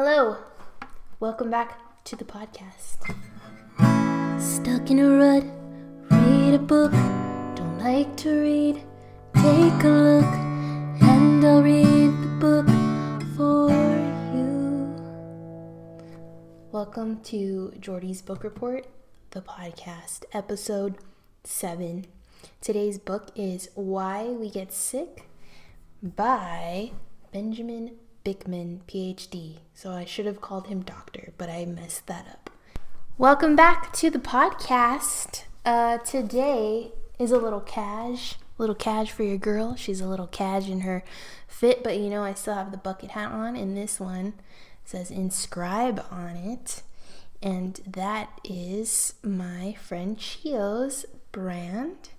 Hello, welcome back to the podcast. Stuck in a rut, read a book, don't like to read, take a look, and I'll read the book for you. Welcome to Jordy's Book Report, the podcast, episode 7. Today's book is Why We Get Sick by Benjamin Bikman PhD. So I should have called him doctor, but I messed that up. Welcome back to the podcast. Today is a little cash for your girl. She's a little cash in her fit, but I still have the bucket hat on, and this one says Inscribe on it, and that is my friend Chio's brand.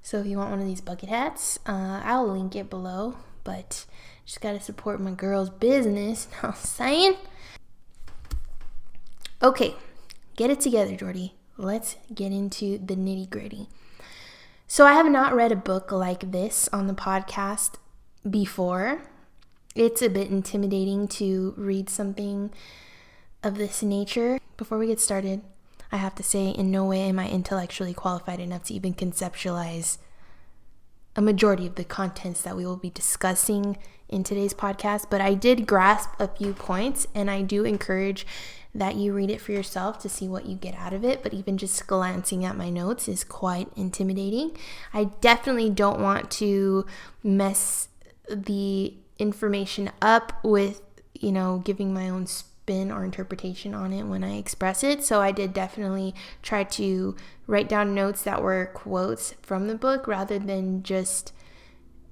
So if you want one of these bucket hats, I'll link it below, but just gotta support my girl's business, know what I'm saying? Okay, get it together, Jordy. Let's get into the nitty-gritty. So I have not read a book like this on the podcast before. It's a bit intimidating to read something of this nature. Before we get started, I have to say, in no way am I intellectually qualified enough to even conceptualize a majority of the contents that we will be discussing in today's podcast, but I did grasp a few points, and I do encourage that you read it for yourself to see what you get out of it. But even just glancing at my notes is quite intimidating. I definitely don't want to mess the information up with, giving my own spin or interpretation on it when I express it. So I did definitely try to write down notes that were quotes from the book rather than just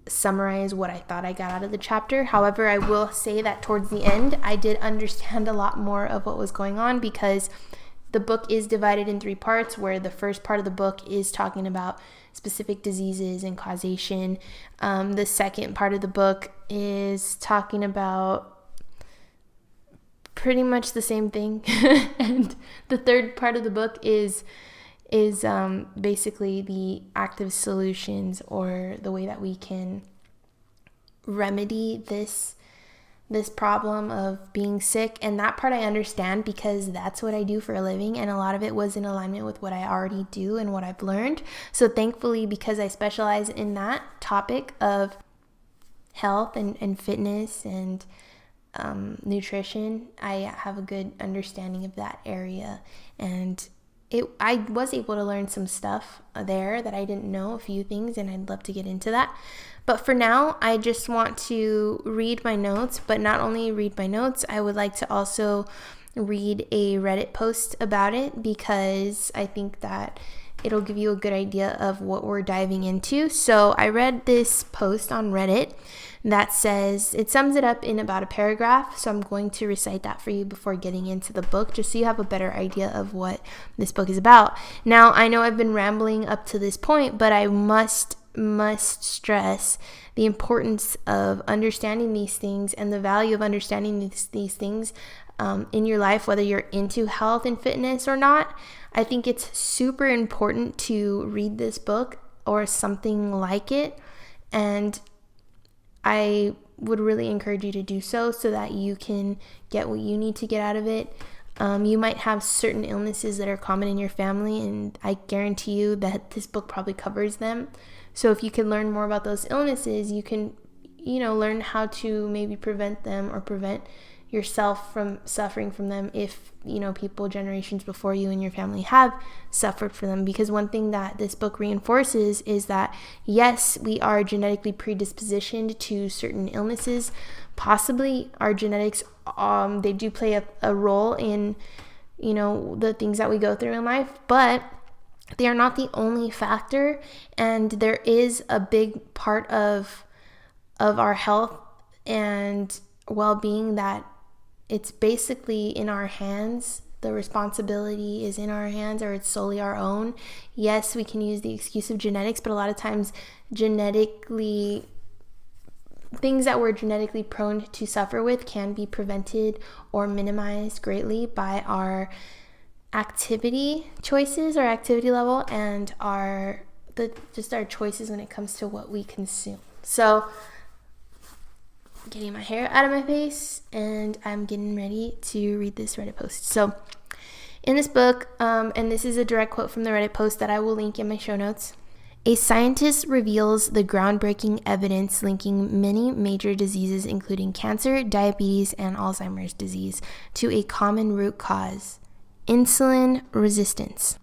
summarize what I thought I got out of the chapter. However, I will say that towards the end, I did understand a lot more of what was going on, because the book is divided in 3 parts, where the first part of the book is talking about specific diseases and causation. The second part of the book is talking about pretty much the same thing. And the third part of the book is basically the active solutions, or the way that we can remedy this problem of being sick. And that part I understand, because that's what I do for a living, and a lot of it was in alignment with what I already do and what I've learned. So thankfully, because I specialize in that topic of health and fitness and nutrition, I have a good understanding of that area, and I was able to learn some stuff there that I didn't know, a few things, and I'd love to get into that. But for now, I just want to read my notes, but not only read my notes, I would like to also read a Reddit post about it, because I think that it'll give you a good idea of what we're diving into. So I read this post on Reddit that says, it sums it up in about a paragraph. So I'm going to recite that for you before getting into the book, just so you have a better idea of what this book is about. Now, I know I've been rambling up to this point, but I must stress the importance of understanding these things and the value of understanding these things in your life, whether you're into health and fitness or not. I think it's super important to read this book or something like it, and I would really encourage you to do so that you can get what you need to get out of it. You might have certain illnesses that are common in your family, and I guarantee you that this book probably covers them. So if you can learn more about those illnesses, you can, learn how to maybe prevent them, or prevent yourself from suffering from them if, people generations before you and your family have suffered from them. Because one thing that this book reinforces is that, yes, we are genetically predispositioned to certain illnesses. Possibly our genetics, they do play a role in, the things that we go through in life, but they are not the only factor. And there is a big part of our health and well-being that it's basically in our hands. The responsibility is in our hands, or it's solely our own. Yes, we can use the excuse of genetics, but a lot of times things that we're genetically prone to suffer with can be prevented or minimized greatly by our activity choices, our activity level, and our choices when it comes to what we consume. So getting my hair out of my face, and I'm getting ready to read this Reddit post. So in this book, and this is a direct quote from the Reddit post that I will link in my show notes, a scientist reveals the groundbreaking evidence linking many major diseases, including cancer, diabetes, and Alzheimer's disease, to a common root cause: insulin resistance,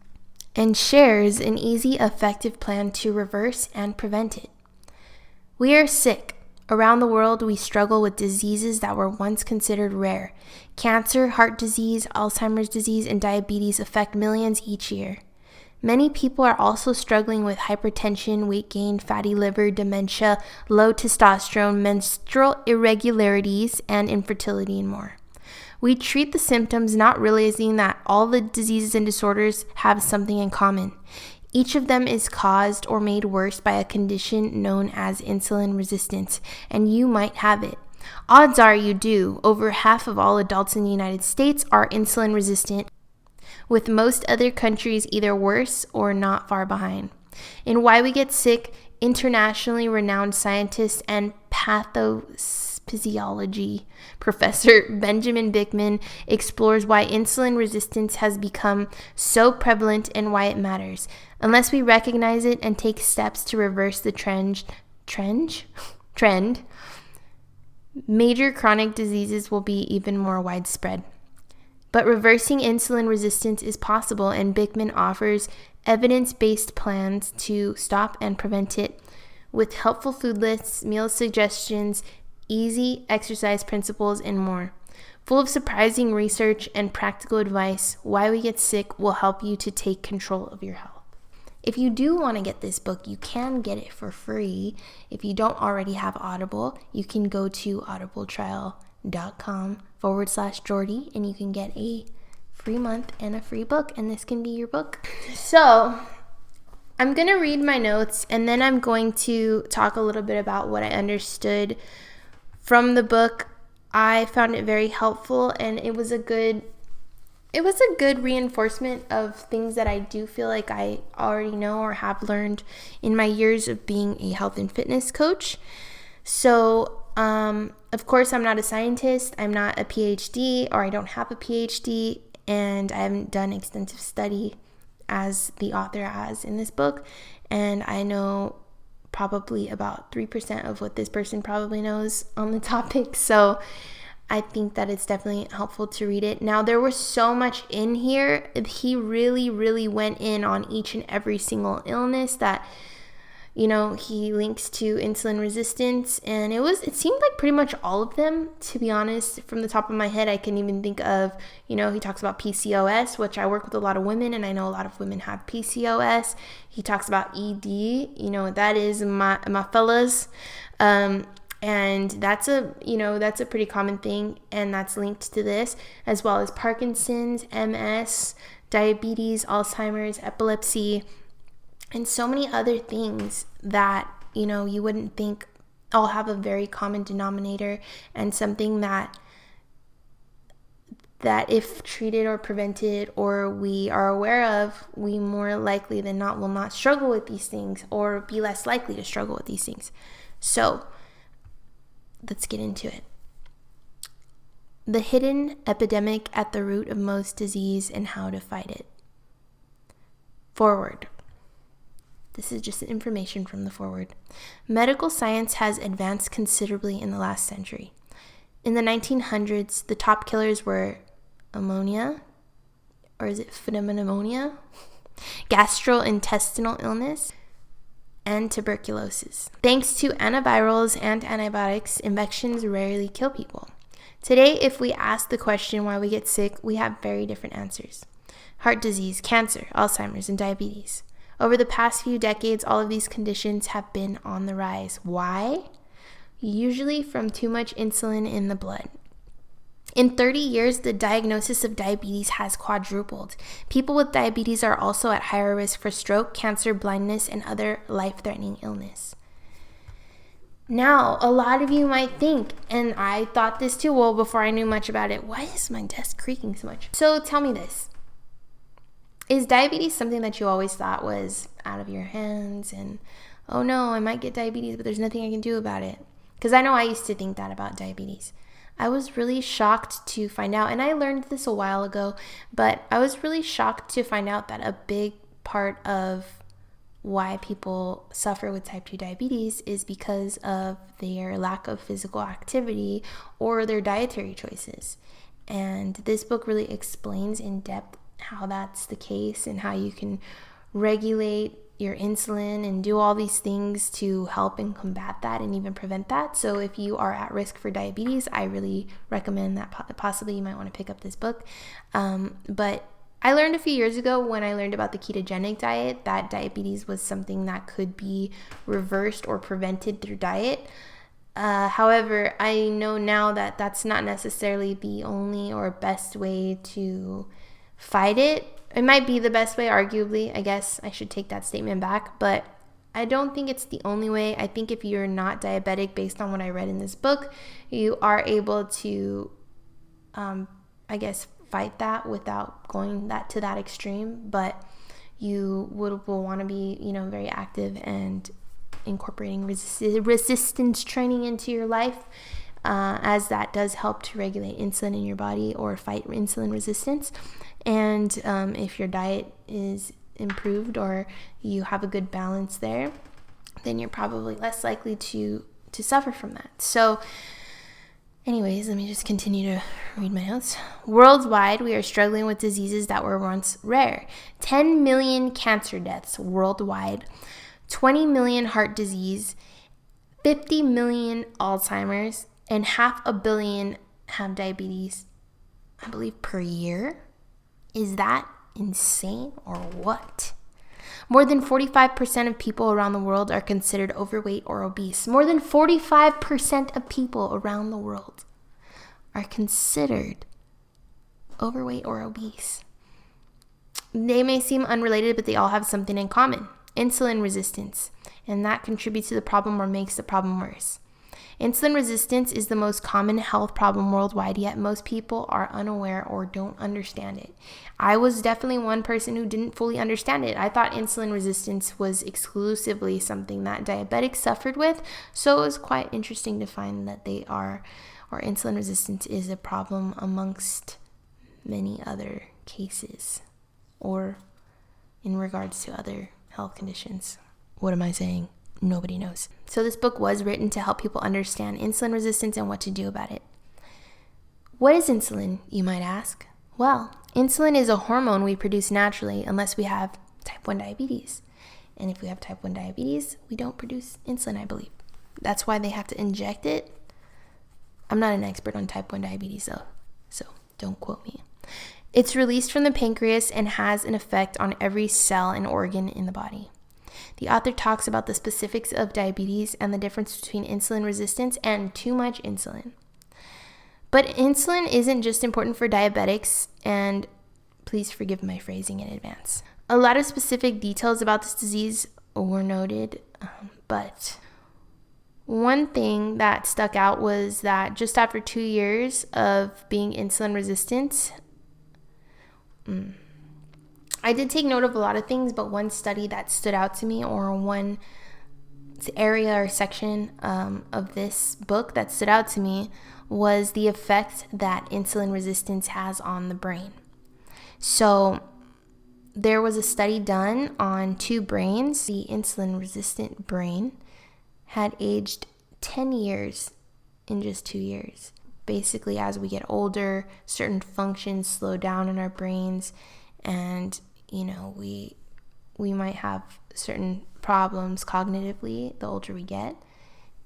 and shares an easy, effective plan to reverse and prevent it. We are sick. Around the world, we struggle with diseases that were once considered rare. Cancer, heart disease, Alzheimer's disease, and diabetes affect millions each year. Many people are also struggling with hypertension, weight gain, fatty liver, dementia, low testosterone, menstrual irregularities, and infertility, and more. We treat the symptoms, not realizing that all the diseases and disorders have something in common. Each of them is caused or made worse by a condition known as insulin resistance, and you might have it. Odds are you do. Over half of all adults in the United States are insulin resistant, with most other countries either worse or not far behind. In Why We Get Sick, internationally renowned scientist and pathophysiology professor Benjamin Bikman explores why insulin resistance has become so prevalent and why it matters. Unless we recognize it and take steps to reverse the trend, major chronic diseases will be even more widespread. But reversing insulin resistance is possible, and Bikman offers evidence-based plans to stop and prevent it with helpful food lists, meal suggestions, easy exercise principles, and more. Full of surprising research and practical advice, Why We Get Sick will help you to take control of your health. If you do want to get this book, you can get it for free. If you don't already have Audible, you can go to audibletrial.com/Jordy, and you can get a free month and a free book, and this can be your book. So I'm going to read my notes, and then I'm going to talk a little bit about what I understood from the book. I found it very helpful, and it was a good reinforcement of things that I do feel like I already know or have learned in my years of being a health and fitness coach. So, of course, I'm not a scientist, I'm not a PhD, or I don't have a PhD, and I haven't done extensive study as the author has in this book, and I know probably about 3% of what this person probably knows on the topic, so I think that it's definitely helpful to read it. Now, there was so much in here. He really, really went in on each and every single illness that, he links to insulin resistance, and it seemed like pretty much all of them, to be honest. From the top of my head, I can even think of, he talks about PCOS, which I work with a lot of women, and I know a lot of women have PCOS. He talks about ED, that is my fellas, and that's a pretty common thing, and that's linked to this, as well as Parkinson's, MS, diabetes, Alzheimer's, epilepsy, and so many other things that, you wouldn't think all have a very common denominator, and something that if treated or prevented or we are aware of, we more likely than not will not struggle with these things or be less likely to struggle with these things. So let's get into it. The hidden epidemic at the root of most disease and how to fight it. Forward. This is just information from the forward. Medical science has advanced considerably in the last century. In the 1900s, the top killers were ammonia, or is it pneumonia, gastrointestinal illness, and tuberculosis. Thanks to antivirals and antibiotics, infections rarely kill people. Today, if we ask the question why we get sick, we have very different answers. Heart disease, cancer, Alzheimer's, and diabetes. Over the past few decades, all of these conditions have been on the rise. Why? Usually from too much insulin in the blood. In 30 years, the diagnosis of diabetes has quadrupled. People with diabetes are also at higher risk for stroke, cancer, blindness, and other life-threatening illness. Now, a lot of you might think, and I thought this too, well, before I knew much about it, why is my desk creaking so much? So tell me this. Is diabetes something that you always thought was out of your hands and, oh no, I might get diabetes, but there's nothing I can do about it? Because I know I used to think that about diabetes. I was really shocked to find out, and I learned this a while ago, but I was really shocked to find out that a big part of why people suffer with type 2 diabetes is because of their lack of physical activity or their dietary choices. And this book really explains in depth how that's the case and how you can regulate your insulin and do all these things to help and combat that and even prevent that. So if you are at risk for diabetes, I really recommend that possibly you might want to pick up this book. But I learned a few years ago when I learned about the ketogenic diet that diabetes was something that could be reversed or prevented through diet. However, I know now that that's not necessarily the only or best way to fight it. It might be the best way, arguably. I guess I should take that statement back, but I don't think it's the only way. I think if you're not diabetic, based on what I read in this book, you are able to, fight that without going to that extreme. But you will want to be, very active and incorporating resistance training into your life, as that does help to regulate insulin in your body or fight insulin resistance. And if your diet is improved or you have a good balance there, then you're probably less likely to suffer from that. So anyways, let me just continue to read my notes. Worldwide, we are struggling with diseases that were once rare. 10 million cancer deaths worldwide, 20 million heart disease, 50 million Alzheimer's, and 500 million have diabetes, I believe, per year. Is that insane or what? More than 45% of people around the world are considered overweight or obese. More than 45% of people around the world are considered overweight or obese. They may seem unrelated, but they all have something in common: insulin resistance, and that contributes to the problem or makes the problem worse. Insulin resistance is the most common health problem worldwide, yet most people are unaware or don't understand it. I was definitely one person who didn't fully understand it. I thought insulin resistance was exclusively something that diabetics suffered with, so it was quite interesting to find that insulin resistance is a problem amongst many other cases, or in regards to other health conditions. What am I saying? Nobody knows. So this book was written to help people understand insulin resistance and what to do about it. What is insulin, you might ask? Well, insulin is a hormone we produce naturally unless we have type 1 diabetes. And if we have type 1 diabetes, we don't produce insulin, I believe. That's why they have to inject it. I'm not an expert on type 1 diabetes though, so don't quote me. It's released from the pancreas and has an effect on every cell and organ in the body. The author talks about the specifics of diabetes and the difference between insulin resistance and too much insulin. But insulin isn't just important for diabetics, and please forgive my phrasing in advance. A lot of specific details about this disease were noted, but one thing that stuck out was that just after 2 years of being insulin resistant, I did take note of a lot of things, but one study that stood out to me, or one area or section of this book that stood out to me, was the effect that insulin resistance has on the brain. So there was a study done on 2 brains. The insulin resistant brain had aged 10 years in just 2 years. Basically, as we get older, certain functions slow down in our brains, and we might have certain problems cognitively the older we get.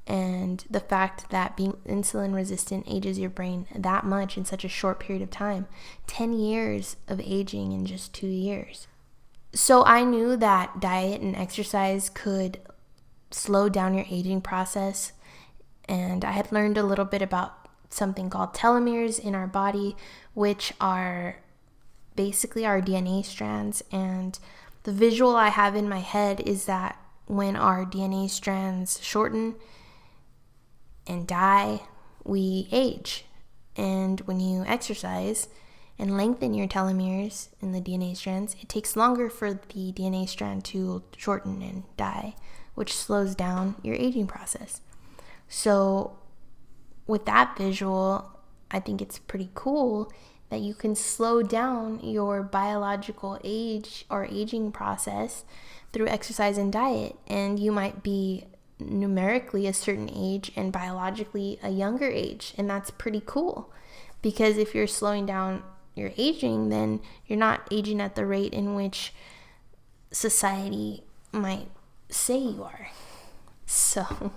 And the fact that being insulin resistant ages your brain that much in such a short period of time, 10 years of aging in just 2 years. So I knew that diet and exercise could slow down your aging process. And I had learned a little bit about something called telomeres in our body, which are basically our DNA strands. And the visual I have in my head is that when our DNA strands shorten and die, we age. And when you exercise and lengthen your telomeres in the DNA strands, it takes longer for the DNA strand to shorten and die, which slows down your aging process. So with that visual, I think it's pretty cool that you can slow down your biological age or aging process through exercise and diet. And you might be numerically a certain age and biologically a younger age. And that's pretty cool, because if you're slowing down your aging, then you're not aging at the rate in which society might say you are. So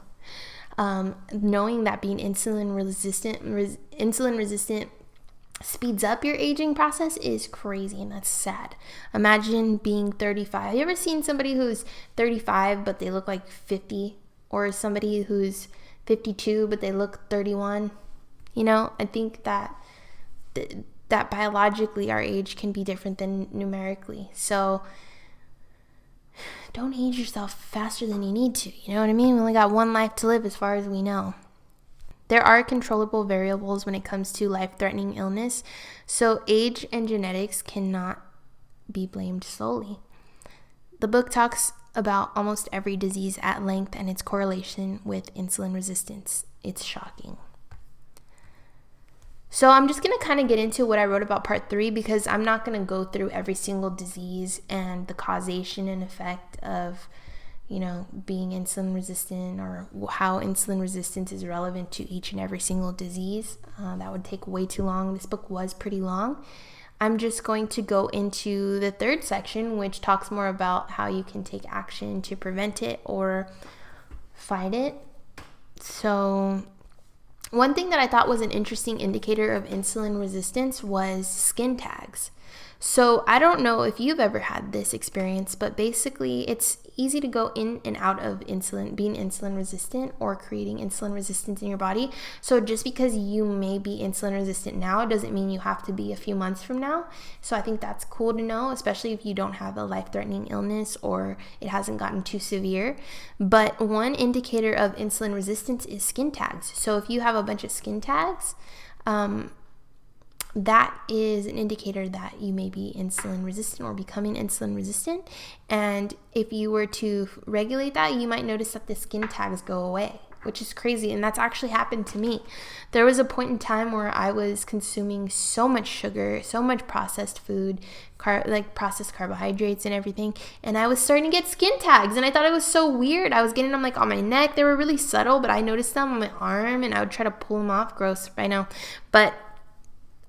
knowing that being insulin resistant speeds up your aging process is crazy, and that's sad. Imagine being 35. Have you ever seen somebody who's 35 but they look like 50, or somebody who's 52 but they look 31? I think that that biologically our age can be different than numerically. So don't age yourself faster than you need to. You know what I mean? We only got one life to live as far as we know. There are controllable variables when it comes to life-threatening illness, so age and genetics cannot be blamed solely. The book talks about almost every disease at length and its correlation with insulin resistance. It's shocking. So I'm just going to kind of get into what I wrote about part 3, because I'm not going to go through every single disease and the causation and effect of, being insulin resistant, or how insulin resistance is relevant to each and every single disease. That would take way too long. This book was pretty long. I'm just going to go into the third section, which talks more about how you can take action to prevent it or fight it. So one thing that I thought was an interesting indicator of insulin resistance was skin tags. So I don't know if you've ever had this experience, but basically it's easy to go in and out of being insulin resistant or creating insulin resistance in your body. So just because you may be insulin resistant now doesn't mean you have to be a few months from now. So I think that's cool to know, especially if you don't have a life-threatening illness or it hasn't gotten too severe. But one indicator of insulin resistance is skin tags. So if you have a bunch of skin tags, that is an indicator that you may be insulin resistant or becoming insulin resistant. And if you were to regulate that, you might notice that the skin tags go away, which is crazy. And that's actually happened to me. There was a point in time where I was consuming so much sugar, so much processed food, processed carbohydrates and everything. And I was starting to get skin tags. And I thought it was so weird. I was getting them on my neck. They were really subtle, but I noticed them on my arm and I would try to pull them off. Gross, I know. But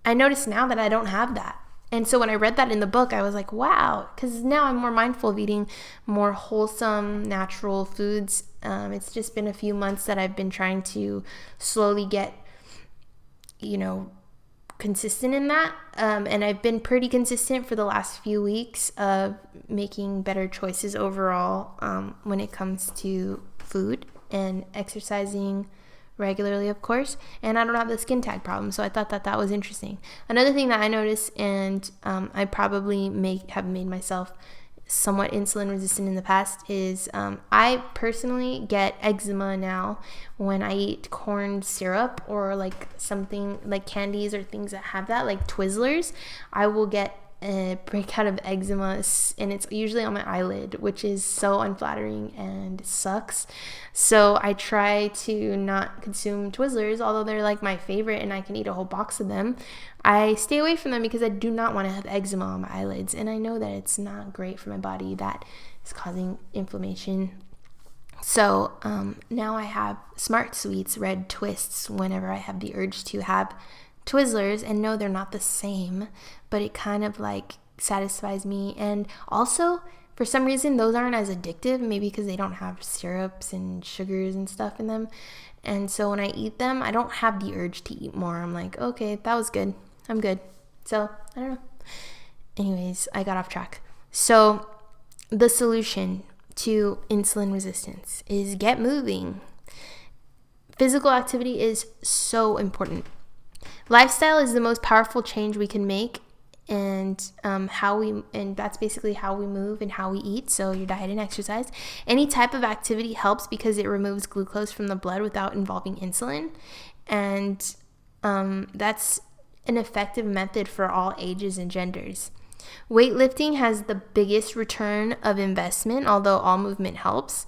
I notice now that I don't have that. And so when I read that in the book, I was like, wow, because now I'm more mindful of eating more wholesome, natural foods. It's just been a few months that I've been trying to slowly get, consistent in that. And I've been pretty consistent for the last few weeks of making better choices overall when it comes to food and exercising regularly, of course, and I don't have the skin tag problem, so I thought that was interesting. Another thing that I noticed, and I probably have made myself somewhat insulin resistant in the past, is I personally get eczema now when I eat corn syrup or something like candies or things that have that, like Twizzlers. I will get a breakout of eczema, and it's usually on my eyelid, which is so unflattering and sucks. So I try to not consume Twizzlers, although they're my favorite and I can eat a whole box of them. I stay away from them because I do not want to have eczema on my eyelids, and I know that it's not great for my body. That is causing inflammation. So now I have Smart Sweets red twists whenever I have the urge to have Twizzlers, and no, they're not the same, but it kind of satisfies me. And also, for some reason, those aren't as addictive, maybe because they don't have syrups and sugars and stuff in them. And so when I eat them, I don't have the urge to eat more. I'm like, okay, that was good. I'm good. So, I don't know. Anyways, I got off track. So, the solution to insulin resistance is get moving. Physical activity is so important. Lifestyle is the most powerful change we can make, and that's basically how we move and how we eat. So your diet and exercise. Any type of activity helps because it removes glucose from the blood without involving insulin, and that's an effective method for all ages and genders. Weightlifting has the biggest return of investment, although all movement helps.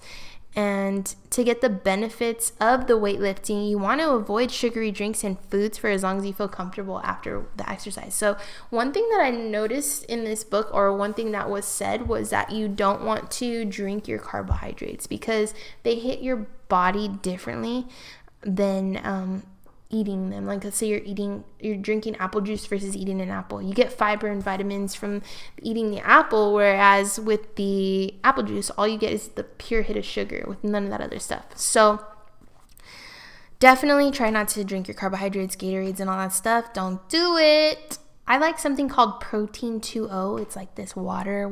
And to get the benefits of the weightlifting, you want to avoid sugary drinks and foods for as long as you feel comfortable after the exercise. So one thing that I noticed in this book, or one thing that was said, was that you don't want to drink your carbohydrates because they hit your body differently than eating them. Like, let's say you're drinking apple juice versus eating an apple. You get fiber and vitamins from eating the apple, whereas with the apple juice, all you get is the pure hit of sugar with none of that other stuff. So definitely try not to drink your carbohydrates, Gatorades, and all that stuff. Don't do it. I like something called Protein 2.0. It's like this water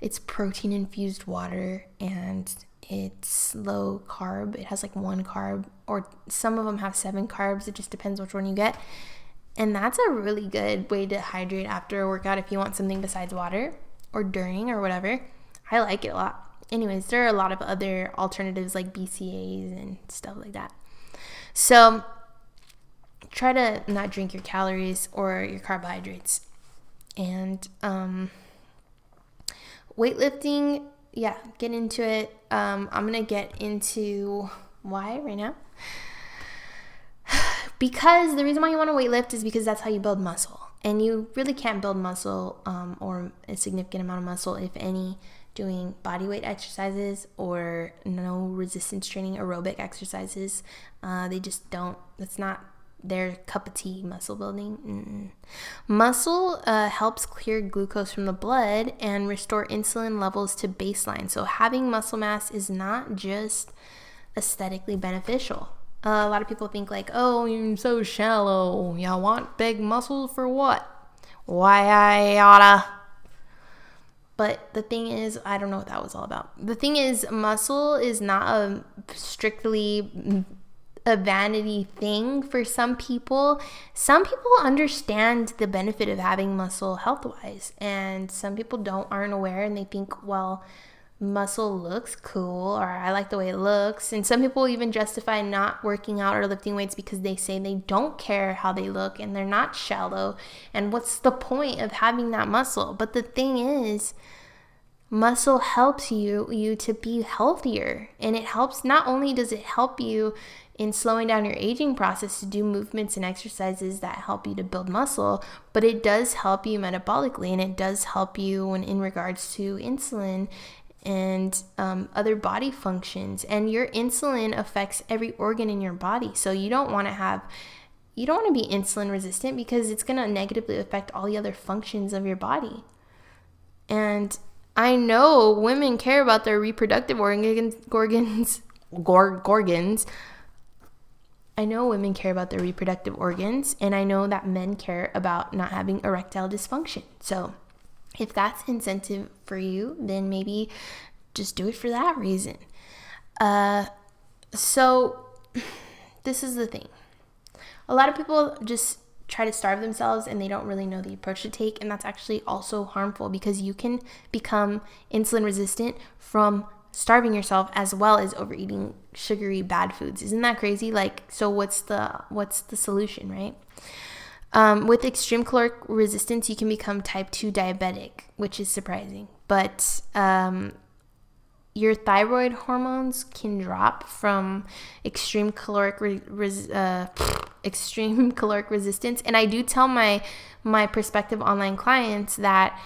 it's protein infused water, and it's low carb. It has like 1 carb, or some of them have 7 carbs. It just depends which one you get. And that's a really good way to hydrate after a workout if you want something besides water, or during, or whatever. I like it a lot. Anyways, there are a lot of other alternatives like BCAAs and stuff like that. So try to not drink your calories or your carbohydrates. And weightlifting, yeah, get into it. I'm going to get into why right now. Because the reason why you want to weightlift is because that's how you build muscle. And you really can't build muscle or a significant amount of muscle, if any, doing bodyweight exercises or no resistance training, aerobic exercises. They just don't, that's not their cup of tea, muscle building. Muscle helps clear glucose from the blood and restore insulin levels to baseline. So having muscle mass is not just aesthetically beneficial. A lot of people think like, oh, you're so shallow. You want big muscle for what? Why I oughta. But the thing is, I don't know what that was all about. The thing is, muscle is not a strictly a vanity thing for some people. Some people understand the benefit of having muscle health-wise, and some people aren't aware, and they think, well, muscle looks cool, or I like the way it looks. And some people even justify not working out or lifting weights because they say they don't care how they look and they're not shallow, and what's the point of having that muscle? But the thing is, muscle helps you to be healthier, and it helps, not only does it help you in slowing down your aging process to do movements and exercises that help you to build muscle, but it does help you metabolically, and it does help you in regards to insulin and other body functions. And your insulin affects every organ in your body, so you don't want to be insulin resistant, because it's going to negatively affect all the other functions of your body. And I know women care about their reproductive organs. I know women care about their reproductive organs, and I know that men care about not having erectile dysfunction. So if that's incentive for you, then maybe just do it for that reason. So this is the thing. A lot of people just try to starve themselves, and they don't really know the approach to take, and that's actually also harmful, because you can become insulin resistant from starving yourself as well as overeating sugary bad foods. Isn't that crazy? Like, so what's the solution, right? With extreme caloric resistance, you can become type 2 diabetic, which is surprising. But your thyroid hormones can drop from extreme caloric resistance. And I do tell my prospective online clients that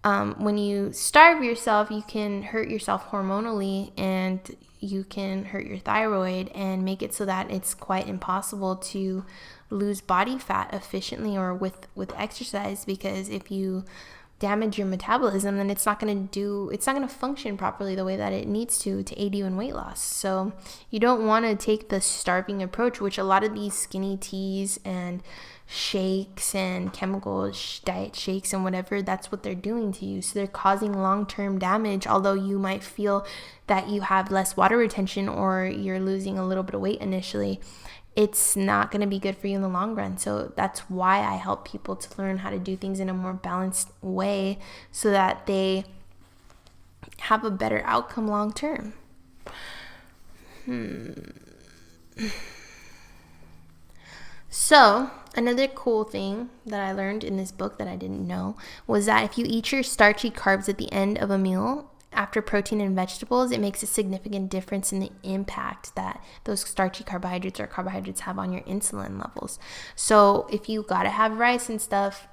when you starve yourself, you can hurt yourself hormonally, and you can hurt your thyroid and make it so that it's quite impossible to lose body fat efficiently or with exercise, because if you damage your metabolism, then it's not going to function properly the way that it needs to aid you in weight loss. So you don't want to take the starving approach, which a lot of these skinny teas and shakes and chemical diet shakes and whatever, that's what they're doing to you. So they're causing long-term damage. Although you might feel that you have less water retention or you're losing a little bit of weight initially, it's not going to be good for you in the long run. So that's why I help people to learn how to do things in a more balanced way, so that they have a better outcome long term. So another cool thing that I learned in this book that I didn't know was that if you eat your starchy carbs at the end of a meal, after protein and vegetables, it makes a significant difference in the impact that those starchy carbohydrates or carbohydrates have on your insulin levels. So if you gotta have rice and stuff,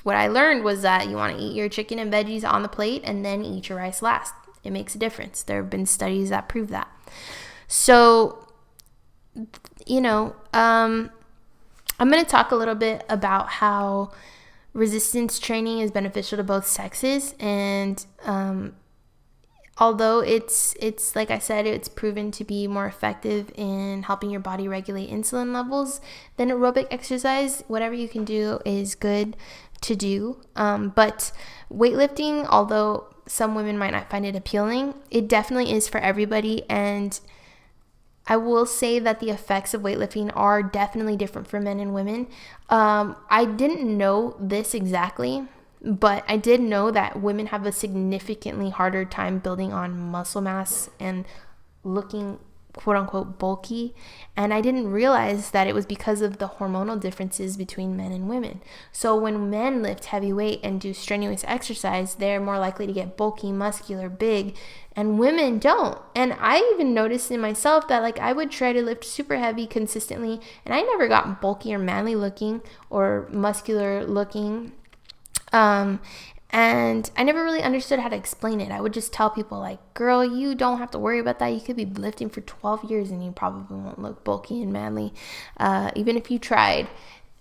what I learned was that you want to eat your chicken and veggies on the plate and then eat your rice last. It makes a difference. There have been studies that prove that. So, I'm going to talk a little bit about how resistance training is beneficial to both sexes, and although it's like I said, it's proven to be more effective in helping your body regulate insulin levels than aerobic exercise. Whatever you can do is good to do. But weightlifting, although some women might not find it appealing, it definitely is for everybody. And I will say that the effects of weightlifting are definitely different for men and women. I didn't know this exactly, but I did know that women have a significantly harder time building on muscle mass and looking quote unquote bulky. And I didn't realize that it was because of the hormonal differences between men and women. So when men lift heavy weight and do strenuous exercise, they're more likely to get bulky, muscular, big, and women don't. And I even noticed in myself that I would try to lift super heavy consistently, and I never got bulky or manly looking or muscular looking. And I never really understood how to explain it. I would just tell people girl, you don't have to worry about that. You could be lifting for 12 years and you probably won't look bulky and manly, even if you tried,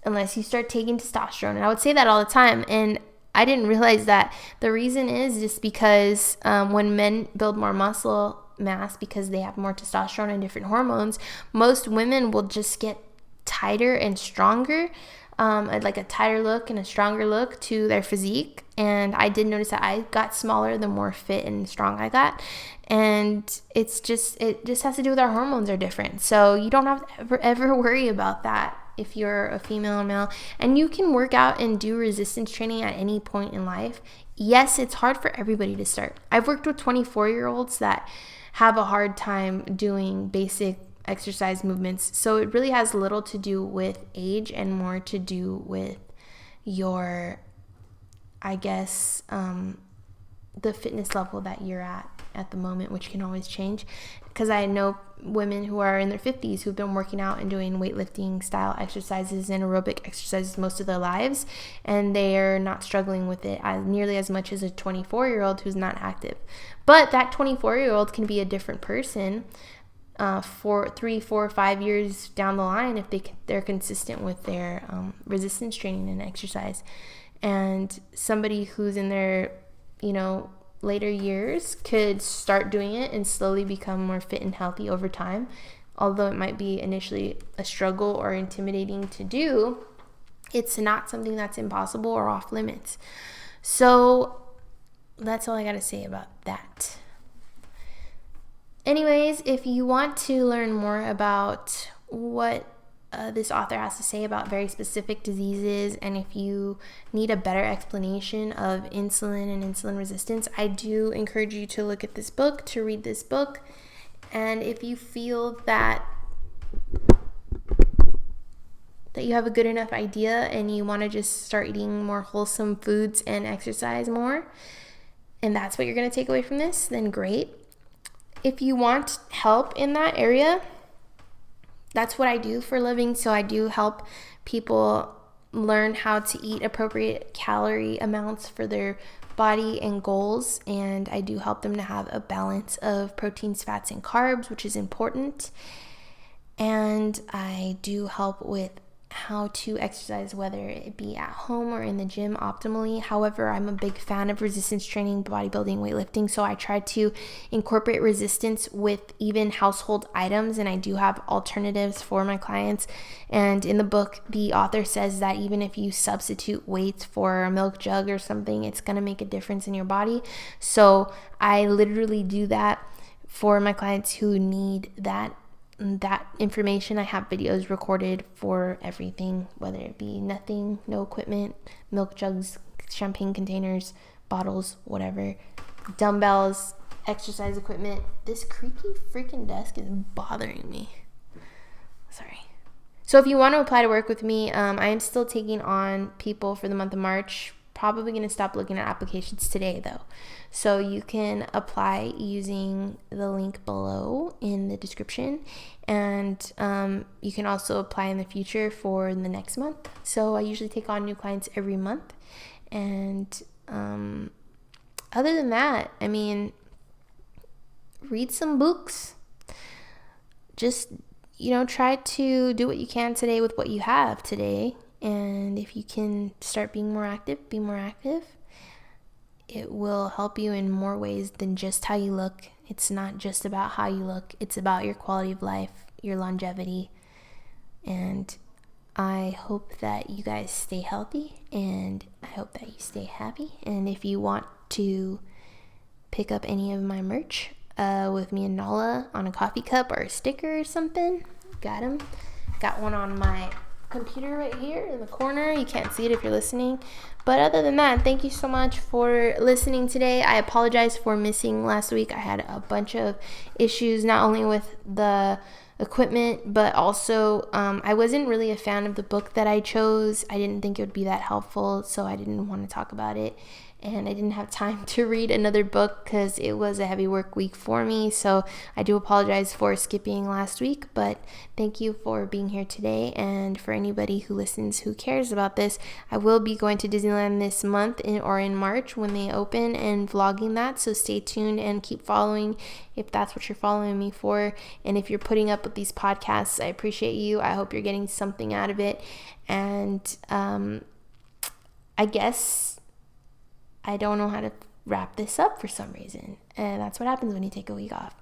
unless you start taking testosterone. And I would say that all the time. And I didn't realize that the reason is just because when men build more muscle mass because they have more testosterone and different hormones, most women will just get tighter and stronger, like a tighter look and a stronger look to their physique. And I did notice that I got smaller the more fit and strong I got. And it just has to do with our hormones are different. So you don't have to ever worry about that if you're a female or male. And you can work out and do resistance training at any point in life. Yes, it's hard for everybody to start. I've worked with 24-year-olds that have a hard time doing basic exercise movements. So it really has little to do with age and more to do with your, I guess, the fitness level that you're at the moment, which can always change. Because I know women who are in their 50s who've been working out and doing weightlifting style exercises and aerobic exercises most of their lives, and they are not struggling with it nearly as much as a 24-year-old who's not active. But that 24-year-old can be a different person for 3, 4, 5 years down the line if they're consistent with their resistance training and exercise. And somebody who's in their later years could start doing it and slowly become more fit and healthy over time. Although it might be initially a struggle or intimidating to do, it's not something that's impossible or off limits. So that's all I got to say about that. Anyways, if you want to learn more about what this author has to say about very specific diseases, and if you need a better explanation of insulin and insulin resistance, I do encourage you to look at this book, to read this book. And if you feel that you have a good enough idea and you want to just start eating more wholesome foods and exercise more, and that's what you're going to take away from this, then great. If you want help in that area, that's what I do for a living. So I do help people learn how to eat appropriate calorie amounts for their body and goals. And I do help them to have a balance of proteins, fats, and carbs, which is important. And I do help with how to exercise, whether it be at home or in the gym optimally. However, I'm a big fan of resistance training, bodybuilding, weightlifting, so I try to incorporate resistance with even household items, and I do have alternatives for my clients. And in the book, the author says that even if you substitute weights for a milk jug or something, it's going to make a difference in your body. So I literally do that for my clients who need that information. I have videos recorded for everything, whether it be nothing, no equipment, milk jugs, champagne containers, bottles, whatever, dumbbells, exercise equipment. This creaky freaking desk is bothering me. Sorry. So if you want to apply to work with me, I am still taking on people for the month of March, probably going to stop looking at applications today though. So you can apply using the link below in the description, and you can also apply in the future for the next month. So I usually take on new clients every month, and other than that, I mean, read some books. Just, try to do what you can today with what you have today. And if you can start being more active, be more active. It will help you in more ways than just how you look. It's not just about how you look. It's about your quality of life, your longevity. And I hope that you guys stay healthy, and I hope that you stay happy. And if you want to pick up any of my merch, with me and Nala on a coffee cup or a sticker or something, got them. Got one on my computer right here in the corner. You can't see it if you're listening. But other than that, thank you so much for listening today. I apologize for missing last week. I had a bunch of issues, not only with the equipment, but also I wasn't really a fan of the book that I chose. I didn't think it would be that helpful, so I didn't want to talk about it. And I didn't have time to read another book because it was a heavy work week for me. So I do apologize for skipping last week, but thank you for being here today. And for anybody who listens who cares about this, I will be going to Disneyland this month or in March when they open, and vlogging that. So stay tuned and keep following if that's what you're following me for. And if you're putting up with these podcasts, I appreciate you. I hope you're getting something out of it. And I guess I don't know how to wrap this up for some reason. And that's what happens when you take a week off.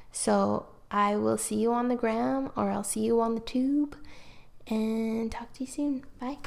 So I will see you on the gram, or I'll see you on the tube, and talk to you soon. Bye.